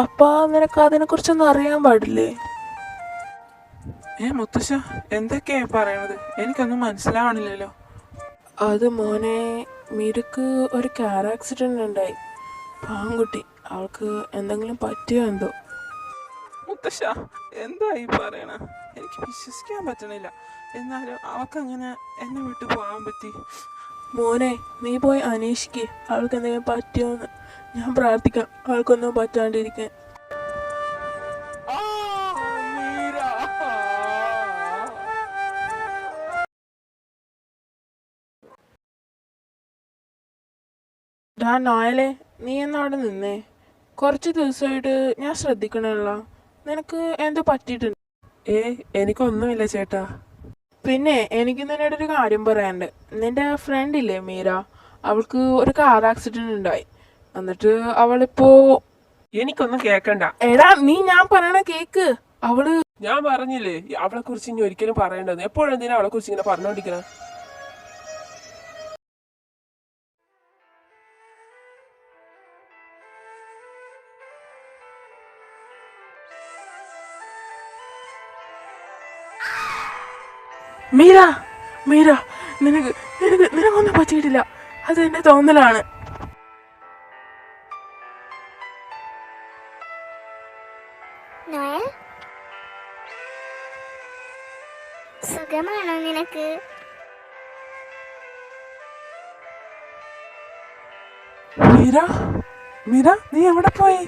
[SPEAKER 4] അപ്പാ നിനക്ക് അതിനെ കുറിച്ചൊന്നും അറിയാൻ പാടില്ലേ?
[SPEAKER 2] മുത്തശ്ശ എന്തൊക്കെയാ പറയണത്? എനിക്കൊന്നും മനസ്സിലാവണില്ലല്ലോ.
[SPEAKER 4] അത് മോനെ, മീരക്ക് ഒരു കാർ ആക്സിഡന്റ് ഉണ്ടായി. പാങ്കുട്ടി, അവൾക്ക് എന്തെങ്കിലും പറ്റിയോ എന്തോ.
[SPEAKER 2] മുത്തശ്ശ എന്താ ഈ പറയണ? എനിക്ക് വിശ്വസിക്കാൻ പറ്റണില്ല. എന്നാലും അവക്കങ്ങനെ എന്നെ വിട്ടു പോകാൻ പറ്റി?
[SPEAKER 4] മോനെ, നീ പോയി അന്വേഷിക്ക്, അവൾക്ക് എന്തെങ്കിലും പറ്റിയോന്ന്. ഞാൻ പ്രാർത്ഥിക്കാം അവൾക്കൊന്നും പറ്റാണ്ടിരിക്കാൻ. നോയലെ, നീ എന്നാ അവിടെ നിന്നേ? കുറച്ച് ദിവസമായിട്ട് ഞാൻ ശ്രദ്ധിക്കണല്ലോ. നിനക്ക് എന്തോ പറ്റിയിട്ടുണ്ട്?
[SPEAKER 2] എനിക്കൊന്നുമില്ല ചേട്ടാ.
[SPEAKER 4] പിന്നെ എനിക്ക് നിന്നോടൊരു കാര്യം പറയാനുണ്ട്. നിന്റെ ഫ്രണ്ട് ഇല്ലേ മീര, അവൾക്ക് ഒരു കാർ ആക്സിഡന്റ് ഉണ്ടായി. എന്നിട്ട് അവളിപ്പോ...
[SPEAKER 2] എനിക്കൊന്നും കേക്കണ്ട.
[SPEAKER 4] എടാ, നീ ഞാൻ പറയണ കേക്ക്.
[SPEAKER 2] ഞാൻ പറഞ്ഞില്ലേ അവളെ കുറിച്ച് ഇനി ഒരിക്കലും പറയേണ്ടത്. എപ്പോഴെന്തിനാ അവളെ കുറിച്ച് ഇങ്ങനെ പറഞ്ഞോണ്ടിരിക്കണ?
[SPEAKER 4] മീര മീര നിനക്ക് നിനക്ക് നിനക്കൊന്നും പറ്റിയിട്ടില്ല. അത് എന്റെ തോന്നലാണ്.
[SPEAKER 1] നോയൽ, സുഖമാണോ നിനക്ക്?
[SPEAKER 4] മീര മീര നീ എവിടെ പോയി?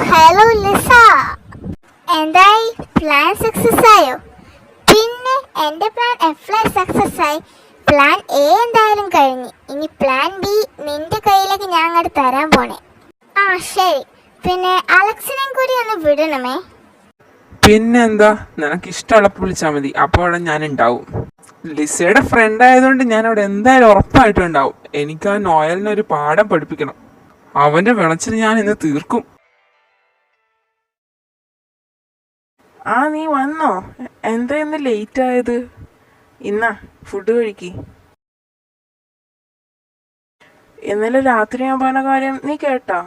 [SPEAKER 1] ഹലോ ലിസ, എന്തായി? പ്ലാൻ സക്സസ് ആയോ? പിന്നെ എൻ്റെ പ്ലാൻ എഫ് സക്സസ് ആയി. പ്ലാൻ എ എന്തായാലും കഴിഞ്ഞു. ഇനി പ്ലാൻ ബി നിന്റെ കയ്യിലേക്ക് ഞാൻ അങ്ങോട്ട് തരാൻ പോണേ. ആ ശരി, പിന്നെ അലക്സിനെയും കൂടി ഒന്ന് വിടണമേ.
[SPEAKER 5] പിന്നെന്താ, നിനക്ക് ഇഷ്ടമുള്ളപ്പോൾ വിളിച്ചാൽ മതി, അപ്പോൾ അവിടെ ഞാൻ ഉണ്ടാവും. ലിസയുടെ ഫ്രണ്ട് ആയതുകൊണ്ട് ഞാൻ അവിടെ എന്തായാലും ഉറപ്പായിട്ടും ഉണ്ടാവും. എനിക്ക് ആ നോയലിനെ ഒരു പാഠം പഠിപ്പിക്കണം. അവന്റെ വിളച്ചിൽ ഞാൻ ഇന്ന് തീർക്കും.
[SPEAKER 4] ആ നീ വന്നോ? എന്താ ഇന്ന് ലേറ്റ് ആയത്? ഇന്നാ ഫുഡ് കഴിക്കി. ഇന്നലെ രാത്രി ഞാൻ പറഞ്ഞ കാര്യം നീ കേട്ടാ?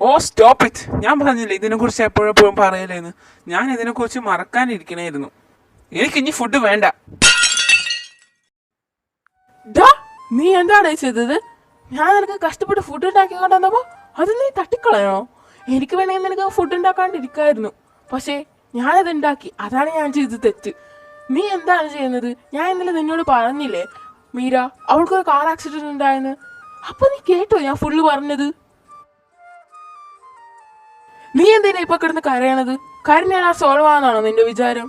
[SPEAKER 5] ഓ സ്റ്റോപ്പ് ഇറ്റ്. ഞാൻ പറഞ്ഞില്ലേ ഇതിനെ കുറിച്ച് എപ്പോഴെപ്പോഴും പറയലേന്ന്. ഞാൻ ഇതിനെ കുറിച്ച് മറക്കാനിരിക്കണായിരുന്നു. എനിക്ക് ഇനി ഫുഡ് വേണ്ട.
[SPEAKER 4] നീ എന്താണ് ചെയ്തത്? ഞാൻ നിനക്ക് കഷ്ടപ്പെട്ട് ഫുഡ് ഉണ്ടാക്കി കൊണ്ടുവന്നപ്പോ അത് നീ തട്ടിക്കളയണോ? എനിക്ക് വേണമെങ്കിൽ നിനക്ക് ഫുഡ് ഉണ്ടാക്കാണ്ടിരിക്കായിരുന്നു. പക്ഷേ ഞാനത് ഉണ്ടാക്കി. അതാണ് ഞാൻ ചെയ്ത് തെറ്റ്. നീ എന്താണ് ചെയ്യുന്നത്? ഞാൻ ഇന്നലെ നിന്നോട് പറഞ്ഞില്ലേ മീര അവൾക്കൊരു കാർ ആക്സിഡന്റ് ഉണ്ടായെന്ന്? അപ്പൊ നീ കേട്ടോ ഞാൻ ഫുള്ള് പറഞ്ഞത്? നീ എന്തിനാ ഇപ്പൊ കിടന്ന് കരയണത്? കരഞ്ഞാൽ ആ സോൾവ് ആണെന്നാണോ നിന്റെ വിചാരം?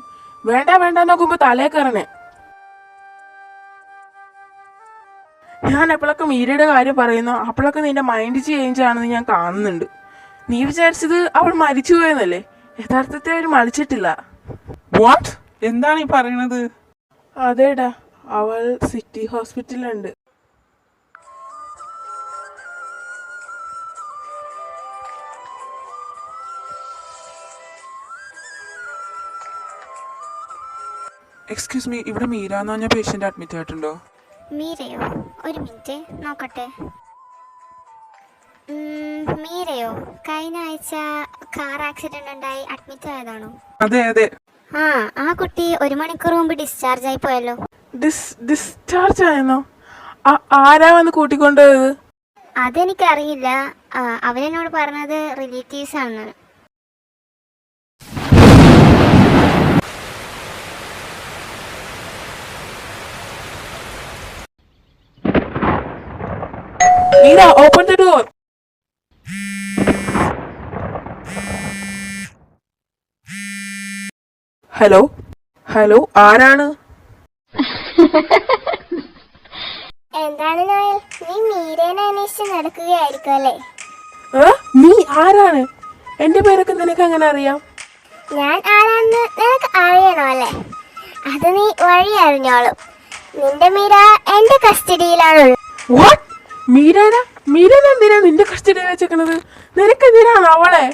[SPEAKER 4] വേണ്ട വേണ്ട നോക്കുമ്പോ തലേ കയറണേ. ഞാൻ എപ്പോഴൊക്കെ മീരയുടെ കാര്യം പറയുന്നു അപ്പോഴൊക്കെ നിന്റെ മൈൻഡ് ചേഞ്ച് ആണെന്ന് ഞാൻ കാണുന്നുണ്ട്. നീ വിചാരിച്ചത് അവൾ മരിച്ചു പോയെന്നല്ലേ? യഥാർത്ഥത്തിൽ അവർ മരിച്ചിട്ടില്ല.
[SPEAKER 5] വാട്ട്? എന്താണ് ഈ പറയണത്?
[SPEAKER 4] അതേടാ, അവൾ സിറ്റി ഹോസ്പിറ്റലുണ്ട്.
[SPEAKER 5] എക്സ്ക്യൂസ് മീ, ഇവിടെ മീര എന്ന് പറഞ്ഞ പേഷ്യന്റ് അഡ്മിറ്റ് ആയിട്ടുണ്ടോ?
[SPEAKER 1] മീരയോ? ഒരു മിനിറ്റ് നോക്കട്ടെ. മീരയോ? കഴിഞ്ഞ ആഴ്ച കാർ ആക്സിഡന്റ് ഉണ്ടായി അഡ്മിറ്റ് ആയതാണോ?
[SPEAKER 5] അതെ അതെ.
[SPEAKER 1] ആ കുട്ടി 1 മണിക്കൂർ മുമ്പ് ഡിസ്ചാർജ് ആയി പോയല്ലോ.
[SPEAKER 4] ഡിസ്ചാർജ് ആയെന്നോ? ആരാ വന്ന് കൂട്ടിക്കൊണ്ടുപോയത്?
[SPEAKER 1] അതെനിക്കറിയില്ല. അവനെന്നോട് പറഞ്ഞത് റിലേറ്റീവ്സ് ആണെന്ന്.
[SPEAKER 4] Meera, open the door. Hello hello, ആരാണ്?
[SPEAKER 1] എന്താണ് നോയൽ, നീ മീരേനെ അന്വേഷിച്ച് നടക്കുകയായിരിക്കും അല്ലേ?
[SPEAKER 4] നീ ആരാണ്? എന്റെ പേരൊക്കെ നിനക്ക് എങ്ങനെ അറിയാം?
[SPEAKER 1] ഞാൻ ആരാണെന്ന് നിനക്ക് അറിയണോ അല്ലേ? അത് നീ വഴി അറിഞ്ഞോളും. നിന്റെ മീര എന്റെ കസ്റ്റഡിയിലാണുള്ളത്.
[SPEAKER 4] വാട്ട്? മീരനെ എന്തിനാ നിന്റെ കസ്റ്റഡിയിൽ വെച്ചേക്കണത്? നിനക്കെന്തിനാണ് അവളെ?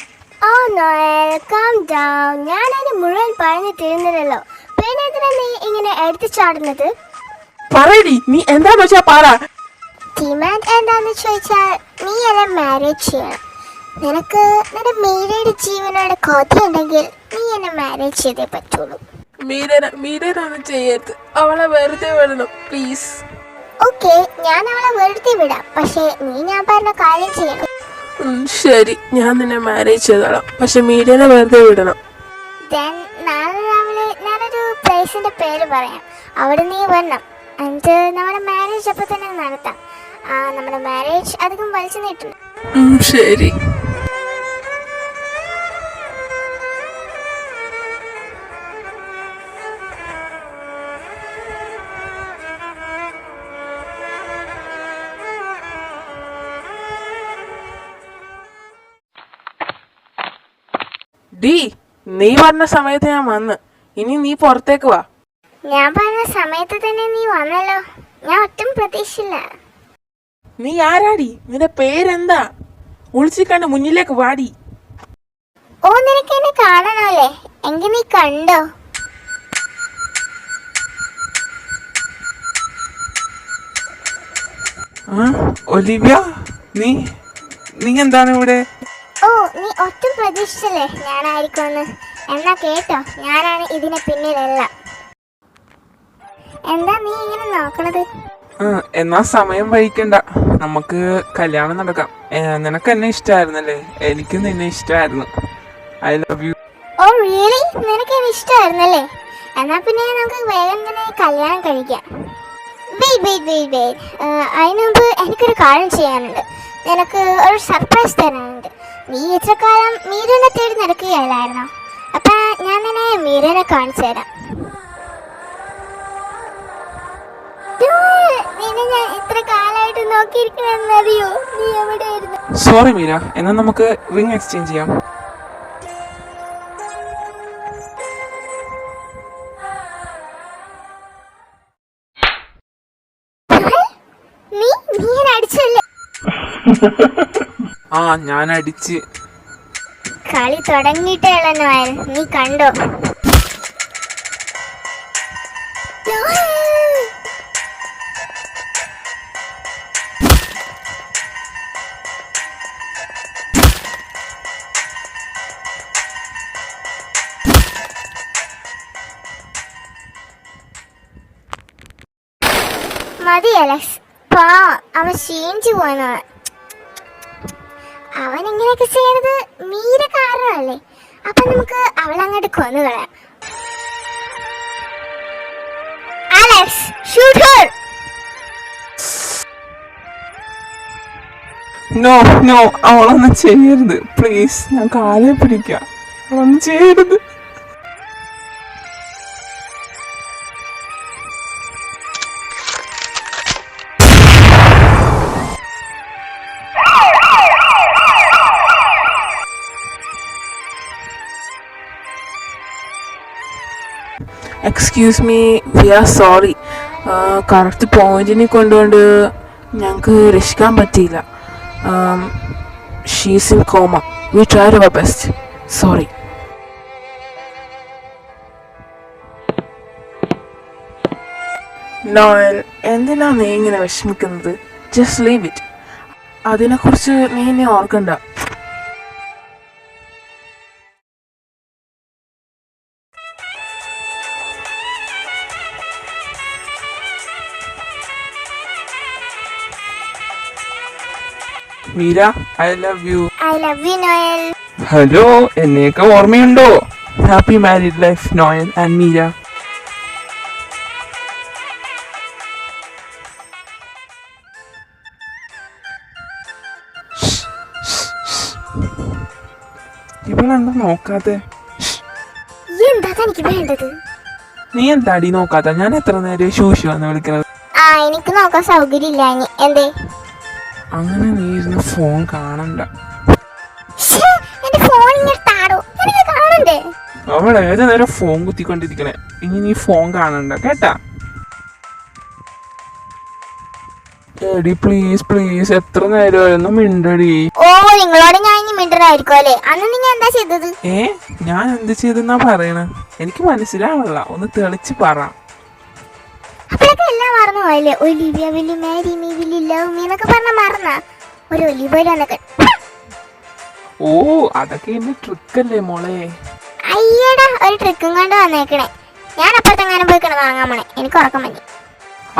[SPEAKER 1] ഓ നോയൽ, കാം ഡൗൺ. ഞാനത് മുഴുവൻ പറഞ്ഞു തീർന്നില്ലല്ലോ. പിന്നെ എന്തിനാ നീ ഇങ്ങനെ എടുത്തു ചാടുന്നത്?
[SPEAKER 4] പറയടി, നീ എന്താന്ന് വെച്ചാ പറ.
[SPEAKER 1] ഡിമാൻഡ് എന്താന്ന് ചോദിച്ചാൽ നീ എന്നെ മാരേജ് ചെയ്യണം. നിനക്ക് നിന്റെ മീരയുടെ ജീവനോട് കൊതിയുണ്ടെങ്കിൽ നീ എന്നെ മാരേജ് ചെയ്തേ പറ്റുള്ളൂ.
[SPEAKER 4] മീരനൊന്നും ചെയ്യരുത്. അവളെ വെറുതെ വിടണം പ്ലീസ്.
[SPEAKER 1] ഓക്കെ, ഞാൻ അവളെ വെറുതെ വിടാം. പക്ഷേ നീ ഞാൻ പറഞ്ഞ കാര്യം ചെയ്യണം.
[SPEAKER 4] ശരി, ഞാൻ നിന്നെ മാരേജ് ചെയ്തോളാം. പക്ഷെ മീരനെ വെറുതെ വിടണം.
[SPEAKER 1] ദെൻ നാളെ രാവിലെ ഞാനൊരു പ്ലേസിന്റെ പേര് പറയാം. അവിടെ നീ വരണം. എന്നിട്ട് നമ്മുടെ മാരേജ് അപ്പോൾ തന്നെ നടത്താം. നമ്മുടെ മാരേജ് അധികം വലിച്ചു നീട്ടണം.
[SPEAKER 4] ശരി. നീ പറഞ്ഞ സമയത്ത് ഞാൻ വന്ന്. ഇനി നീ പുറത്തേക്ക് വാ.
[SPEAKER 1] ഞാൻ പറഞ്ഞ സമയത്ത് തന്നെ നീ വന്നല്ലോ. ഞാൻ ഒട്ടും പ്രതീക്ഷിച്ചില്ല.
[SPEAKER 4] നീ ആരാടി? നിന്റെ പേരെന്താ? ഒളിച്ചിക്കണ്ട് മുന്നിലേക്ക് വാടി.
[SPEAKER 1] ഓ, നിനക്ക് എന്നെ കാണണമല്ലേ? എങ്കിൽ നീ കണ്ടോ?
[SPEAKER 5] ഒലിവ്യ, നീ എന്താണ് ഇവിടെ?
[SPEAKER 1] ഓ, നീ ഒട്ടും പ്രതീക്ഷിച്ചല്ലേ ഞാനായിരിക്കുമെന്ന്. എന്നാ കേട്ടോ, ഞാനാണ് ഇതിന് പിന്നിലെല്ലാം. എന്താ നീ ഇങ്ങനെ നോക്കണത്?
[SPEAKER 5] എന്നാ സമയം വഹിക്കണ്ട, നമുക്ക് കല്യാണം നടക്കാം. നിനക്ക് എന്നെ ഇഷ്ടമായിരുന്നല്ലേ? എനിക്ക് നിന്നെ ഇഷ്ടമായിരുന്നു. I love you.
[SPEAKER 1] Oh really? നിനക്ക് എന്നെ ഇഷ്ടമായിരുന്നല്ലേ? എന്നാ പിന്നെ നമുക്ക് വേഗം തന്നെ കല്യാണം കഴിക്കാം. വെയിറ്റ്. അതിനു മുമ്പ് എനിക്കൊരു കാര്യം ചെയ്യാനുണ്ട്. നിനക്ക് ഒരു സർപ്രൈസ് തരാനുണ്ട്. നീ ഇത്ര കാലം മീരനെ തേടി നടക്കുകയല്ലായിരുന്നോ? അപ്പൊ ഞാൻ നിന്നെ മീരനെ കാണിച്ചു തരാം. നിന്നെ ഞാൻ ഇത്ര കാലമായിട്ട് നോക്കിയിരിക്കണെന്നറിയോ? നീ എവിടെയായിരുന്നു?
[SPEAKER 5] സോറി മീര, എന്നാ നമുക്ക് റിംഗ് എക്സ്ചേഞ്ച് ചെയ്യാം.
[SPEAKER 1] നീ അടിച്ചല്ലേ?
[SPEAKER 5] ഞാൻ അടിച്ച്.
[SPEAKER 1] കളി തുടങ്ങിയിട്ടേ ഉള്ള നോയൽ, നീ കണ്ടോ? മതി അലക്സ്, അവൻ ക്ഷീണിച്ചു പോയെന്ന്. അവൻ ഇങ്ങനെയൊക്കെ ചെയ്യണത് മീര കാരണമല്ലേ? അപ്പൊ നമുക്ക് അവളങ്ങോട്ട് കൊന്നുകളയാം. Alex, shoot her.
[SPEAKER 5] നോ, അവളൊന്നും ചെയ്യരുത് പ്ലീസ്. ഞാൻ കാലേ പിടിക്കാം, അവളൊന്നും ചെയ്യരുത്.
[SPEAKER 4] Excuse me, we are sorry. Correct പോയിന്റിനെ കൊണ്ടുകൊണ്ട് ഞങ്ങൾക്ക് രക്ഷിക്കാൻ പറ്റിയില്ല. She's in coma. We tried our best. Sorry. Noel, എന്തിനാ നീ ഇങ്ങനെ വിഷമിക്കുന്നത്? Just leave it. അതിനെക്കുറിച്ച് നീ ഇനി ഓർക്കണ്ട.
[SPEAKER 5] Meera, I love you.
[SPEAKER 1] I love you Noel.
[SPEAKER 5] Hello, എന്നെയൊക്കെ ഓർമ്മയുണ്ടോ? Happy married life Noel and Meera. ഇവളെന്താ നോക്കാത്തെ?
[SPEAKER 1] എന്താ എനിക്ക് വേണ്ടത്?
[SPEAKER 5] നീ എന്താടി നോക്കാത്ത? ഞാൻ എത്ര നേരം ശൂശു എന്ന് വിളിക്കുന്നത്?
[SPEAKER 1] എനിക്ക് നോക്കാൻ സൗകര്യം ഇല്ല. എന്തേ?
[SPEAKER 5] അങ്ങനെ നീ ഇരുന്ന് ഫോൺ കാണണ്ട. അവൾ ഏത് നേരം ഫോൺ കുത്തിക്കൊണ്ടിരിക്കണേ. ഇനി നീ ഫോൺ കാണണ്ട കേട്ടാ? എടി പ്ലീസ്, എത്ര നേരമായിരുന്നു മിണ്ടടി.
[SPEAKER 1] ഓ, നിങ്ങളോട് ഞാൻ ഇനി മിണ്ടറായിരിക്കും അല്ലേ? അന്ന് നിങ്ങൾ എന്താ ചെയ്തത്?
[SPEAKER 5] ഞാൻ എന്ത് ചെയ്തെന്നാ പറയണ? എനിക്ക് മനസ്സിലാവല്ല, ഒന്ന് തെളിച്ച് പറ.
[SPEAKER 1] അപ്പോഴൊക്കെ എല്ലാം മറന്നു പോയല്ലേ? Olivia will you marry me will you love me എന്നൊക്കെ പറഞ്ഞ മറന്ന ഒരു ഒലിവ് വന്നൊക്കെ.
[SPEAKER 5] ഓ, അതൊക്കെ എന്റെ ട്രിക്കല്ലേ മോളെ?
[SPEAKER 1] അയ്യടാ, ഒരു ട്രിക്കും കൊണ്ട് വന്നേക്കണേ. ഞാൻ അപ്പുറത്തെങ്ങാനും പോയി കിടന്ന് വാങ്ങാൻ പോണേ. എനിക്ക് ഉറക്കം മതി.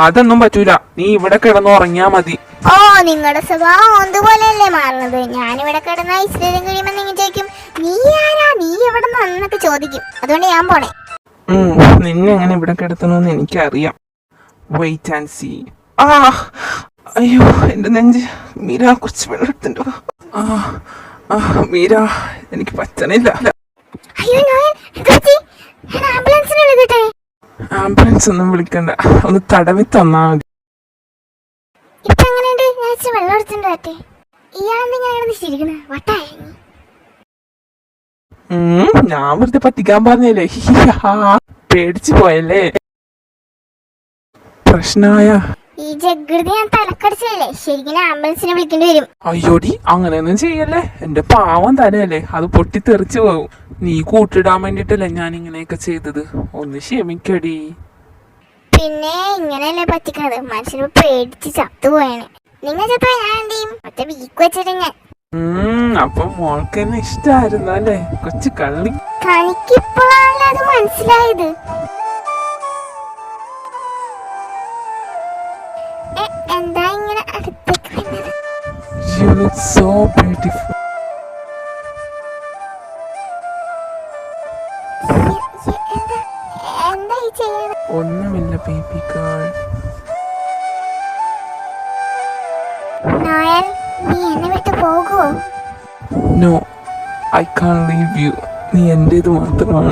[SPEAKER 5] അതൊന്നും പറ്റൂല, നീ ഇവിടെ കിടന്ന് ഉറങ്ങിയാ മതി.
[SPEAKER 1] ഓ, നിങ്ങളുടെ സ്വഭാവം ഒന്നുപോലെയല്ലേ മാറുന്നത്? ഞാനിവിടെ കിടന്ന ഇസ്രേലും കഴിയുമ്പോൾ നിങ്ങൾ ചോദിക്കും, നീ ആരാ, നീ എവിടെ നിന്നൊക്കെ ചോദിക്കും. അതുകൊണ്ട് ഞാൻ പോണേ.
[SPEAKER 5] നിന്നെ എങ്ങനെ ഇവിടെ കിടത്തണമെന്ന് എനിക്കറിയാം. Wait and see. അയ്യോ, എന്റെ നെഞ്ച്. മീര, കുറച്ച് വെള്ളം എടുത്തിട്ടോ. മീര, എനിക്ക് പറ്റണില്ല.
[SPEAKER 1] അയ്യോ നോയൽ, എന്താ പറ്റി? ഞാൻ ആംബുലൻസിനെ വിളിക്കട്ടെ?
[SPEAKER 5] ആംബുലൻസ് ഒന്നും വിളിക്കണ്ട, ഒന്ന് തടവി തന്നാ മതി.
[SPEAKER 1] ഇപ്പൊ എങ്ങനെയുണ്ട്? ഞാൻ ഇച്ചിരി വെള്ളം എടുത്തിട്ട് പറ്റേ? ഇയാളെന്തിങ്ങനെ ചിരിക്കണ? വട്ടായ
[SPEAKER 5] ഞാൻ വെറുതെ പറ്റിക്കാൻ പറഞ്ഞല്ലേ. പേടിച്ചു പോയല്ലേ? പ്രശ്നമായ
[SPEAKER 1] ഈ ജഗൃതി ഞാൻ തലക്കടിച്ചല്ലേ? ശരിക്കും ആംബുലൻസിനെ വിളിക്കേണ്ടി വരും.
[SPEAKER 5] അയ്യോടി, അങ്ങനെയൊന്നും ചെയ്യല്ലേ. എന്റെ പാവം തന്നെയല്ലേ, അത് പൊട്ടിത്തെറിച്ചു പോകും. നീ കൂട്ടിടാൻ വേണ്ടിട്ടല്ലേ ഞാൻ ഇങ്ങനെയൊക്കെ ചെയ്തത്. ഒന്ന് ക്ഷമിക്കടി.
[SPEAKER 1] പിന്നെ ഇങ്ങനെയല്ലേ പറ്റിക്കണത്? മനുഷ്യന് പേടിച്ച് ചത്തുപോയാണ്. നിങ്ങൾ ചത്തോ ഞാൻ എന്ത് ചെയ്യും? മറ്റേ വീക്ക് വെച്ചിട്ട് ഞാൻ
[SPEAKER 5] അപ്പൊ മോൾക്ക് എന്നെ ഇഷ്ടായിരുന്നു അല്ലേ കൊച്ചു കള്ളി?
[SPEAKER 1] തനിക്കിപ്പോഴാണല്ലോ അത് മനസ്സിലായത്. എന്താ ഇങ്ങനെ അടുത്തേക്ക് വരുന്നത്?
[SPEAKER 5] You look so beautiful.
[SPEAKER 1] എന്താ ഈ ചെയ്യണത്?
[SPEAKER 5] ഒന്നുമില്ല ബേബി ഗേൾ.
[SPEAKER 1] നോയൽ, നീ എന്നെ വിട്ട് പോകുമോ?
[SPEAKER 5] No, I can't leave you. നീ എന്റേത് മാത്രമാണ്.